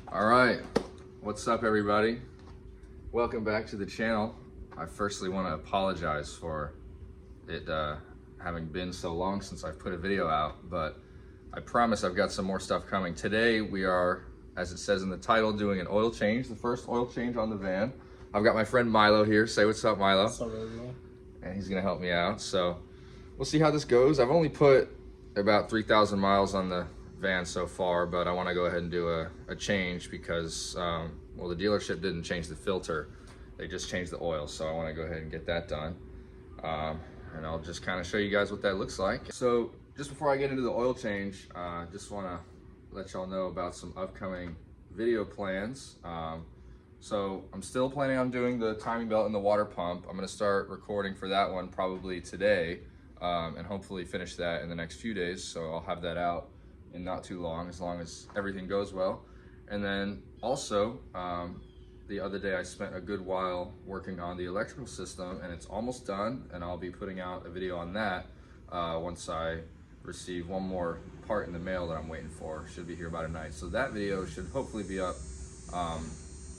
All right, what's up everybody? Welcome back to the channel. I firstly want to apologize for it having been so long since I've put a video out, but I promise I've got some more stuff coming. Today we are, as it says in the title, doing an oil change, the first oil change on the van. I've got my friend Milo here. Say what's up, Milo. What's up, everyone? And he's gonna help me out. So we'll see how this goes. I've only put about 3,000 miles on the van so far, but I want to go ahead and do a change because, well, the dealership didn't change the filter. They just changed the oil. So I want to go ahead and get that done. And I'll just kind of show you guys what that looks like. So just before I get into the oil change, just want to let y'all know about some upcoming video plans. So I'm still planning on doing the timing belt and the water pump. I'm going to start recording for that one probably today, and hopefully finish that in the next few days. So I'll have that out in not too long as everything goes well. And then also, the other day I spent a good while working on the electrical system, and it's almost done, and I'll be putting out a video on that once I receive one more part in the mail that I'm waiting for. Should be here about a night. So that video should hopefully be up,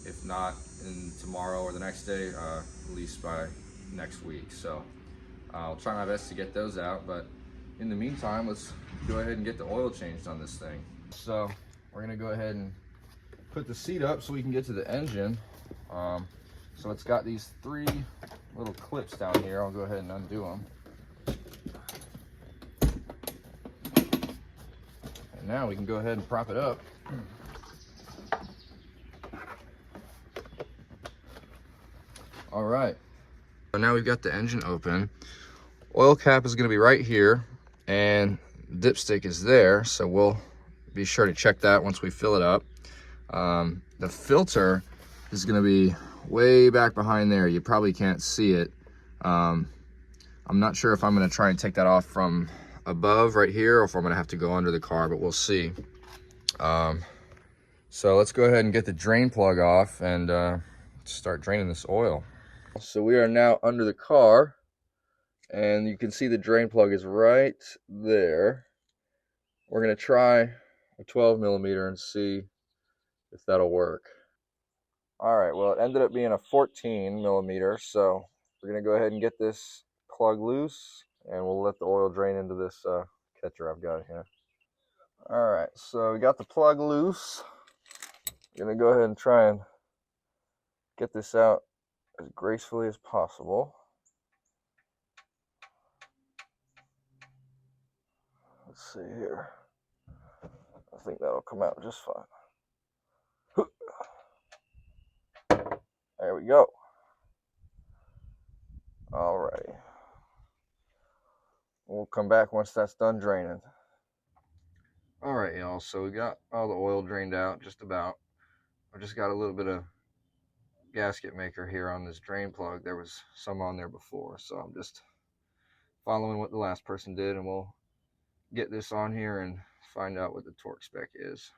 if not in tomorrow or the next day, at least by next week. So I'll try my best to get those out, but in the meantime, let's go ahead and get the oil changed on this thing. So we're gonna go ahead and put the seat up so we can get to the engine. So it's got these three little clips down here. I'll go ahead and undo them. And now we can go ahead and prop it up. All right, so now we've got the engine open. Oil cap is gonna be right here and dipstick is there. So we'll be sure to check that once we fill it up. The filter is going to be way back behind there. You probably can't see it. I'm not sure if I'm going to try and take that off from above right here or if I'm going to have to go under the car, but we'll see. So let's go ahead and get the drain plug off and start draining this oil. So we are now under the car, and you can see the drain plug is right there. We're going to try a 12 millimeter and see if that'll work. All right, well, it ended up being a 14 millimeter, so we're gonna go ahead and get this plug loose, and we'll let the oil drain into this catcher I've got here. All right, so we got the plug loose. Gonna go ahead and try and get this out as gracefully as possible. Let's see here. I think that'll come out just fine. There we go. All right. We'll come back once that's done draining. All right, y'all, so we got all the oil drained out, just about. I just got a little bit of gasket maker here on this drain plug. There was some on there before, so I'm just following what the last person did, and we'll get this on here and find out what the torque spec is.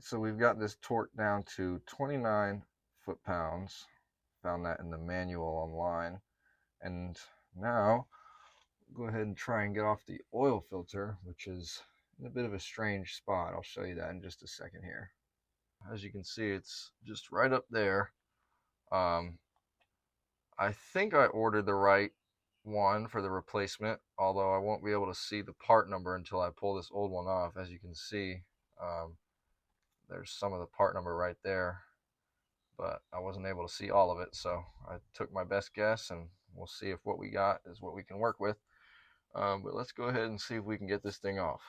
So we've got this torque down to 29 foot-pounds. Found that in the manual online. And now go ahead and try and get off the oil filter, which is in a bit of a strange spot. I'll show you that in just a second here. As you can see, it's just right up there. I think I ordered the right one for the replacement, although I won't be able to see the part number until I pull this old one off. As you can see, there's some of the part number right there, but I wasn't able to see all of it, so I took my best guess, and we'll see if what we got is what we can work with. But let's go ahead and see if we can get this thing off.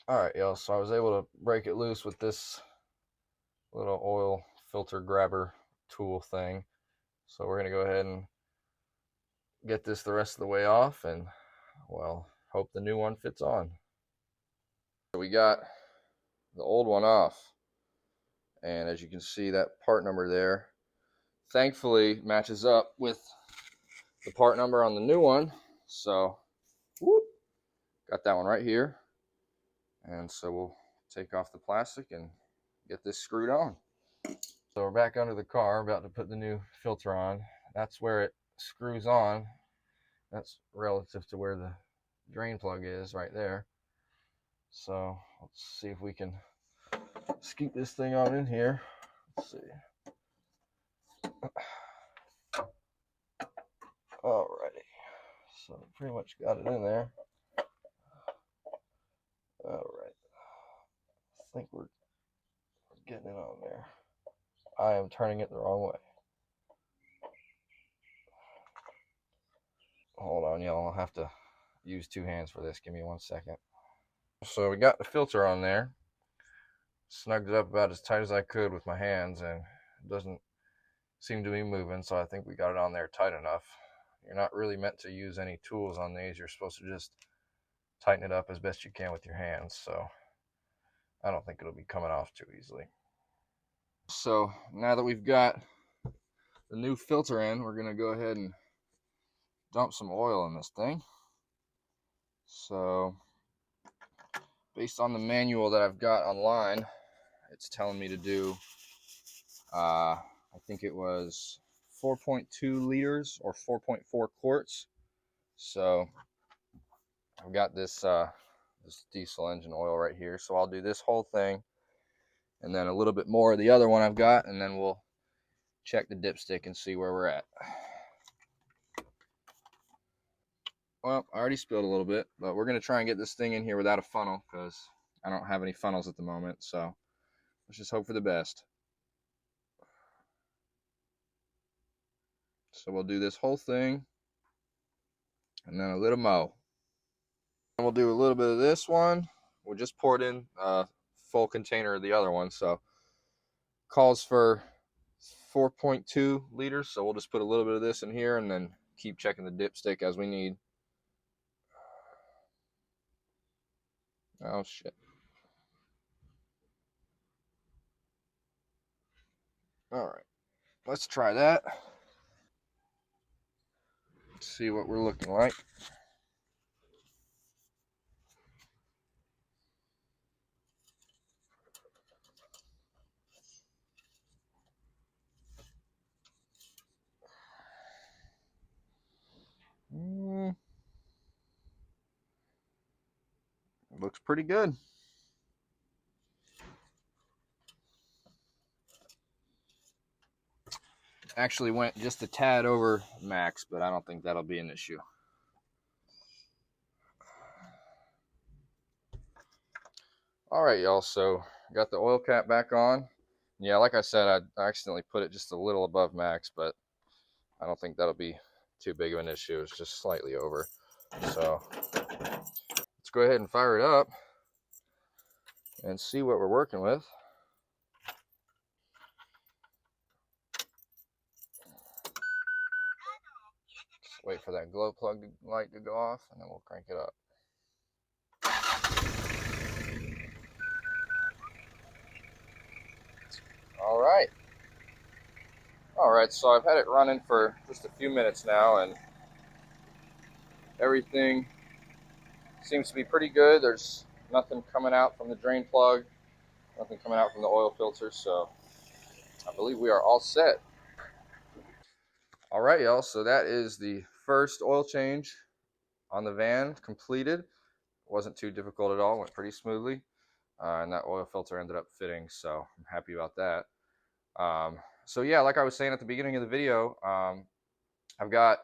All right, y'all, so I was able to break it loose with this little oil filter grabber tool thing. So we're gonna go ahead and get this the rest of the way off, and well, hope the new one fits on. So we got the old one off, and as you can see, that part number there thankfully matches up with the part number on the new one. So whoop, got that one right here, and so we'll take off the plastic and get this screwed on. So we're back under the car, about to put the new filter on. That's where it screws on. That's relative to where the drain plug is right there. So let's see if we can Let's keep this thing on in here. Let's see. Alrighty. So pretty much got it in there. Alright. I think we're getting it on there. I am turning it the wrong way. Hold on, y'all. I'll have to use two hands for this. Give me 1 second. So we got the filter on there. Snugged it up about as tight as I could with my hands, and it doesn't seem to be moving, so I think we got it on there tight enough. You're not really meant to use any tools on these. You're supposed to just tighten it up as best you can with your hands, so I don't think it'll be coming off too easily. So now that we've got the new filter in, we're going to go ahead and dump some oil in this thing. So based on the manual that I've got online, it's telling me to do I think it was 4.2 liters or 4.4 quarts. So I've got this this diesel engine oil right here, so I'll do this whole thing and then a little bit more of the other one I've got, and then we'll check the dipstick and see where we're at. Well, I already spilled a little bit, but we're going to try and get this thing in here without a funnel because I don't have any funnels at the moment, so let's just hope for the best. So we'll do this whole thing and then a little more. And we'll do a little bit of this one. We'll just pour it in a full container of the other one, so calls for 4.2 liters, so we'll just put a little bit of this in here and then keep checking the dipstick as we need. Oh shit. Alright, let's try that. Let's see what we're looking like. Looks pretty good. Actually went just a tad over max, but I don't think that'll be an issue. Alright, y'all, so got the oil cap back on. Yeah, like I said, I accidentally put it just a little above max, but I don't think that'll be too big of an issue. It's just slightly over. So let's go ahead and fire it up and see what we're working with. Just wait for that glow plug light to go off, and then we'll crank it up. All right, so I've had it running for just a few minutes now, and everything seems to be pretty good. There's nothing coming out from the drain plug, nothing coming out from the oil filter, so I believe we are all set. All right, y'all, so that is the first oil change on the van completed. It wasn't too difficult at all, went pretty smoothly, and that oil filter ended up fitting, so I'm happy about that. So yeah, like I was saying at the beginning of the video, I've got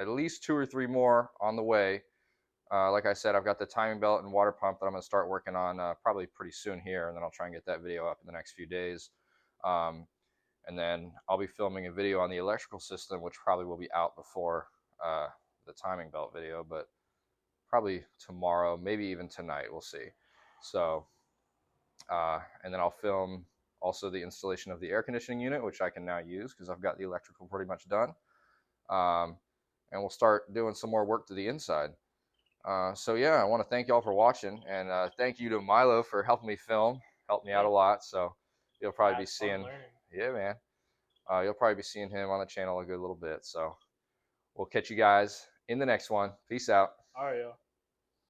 at least 2 or 3 more on the way. Like I said, I've got the timing belt and water pump that I'm going to start working on probably pretty soon here, and then I'll try and get that video up in the next few days. And then I'll be filming a video on the electrical system, which probably will be out before the timing belt video, but probably tomorrow, maybe even tonight, we'll see. So, and then I'll film also the installation of the air conditioning unit, which I can now use because I've got the electrical pretty much done. And we'll start doing some more work to the inside. So yeah, I want to thank y'all for watching, and thank you to Milo for helping me film. Helped me out a lot. So you'll probably be seeing, yeah, man. You'll probably be seeing him on the channel a good little bit. So we'll catch you guys in the next one. Peace out. All right, y'all.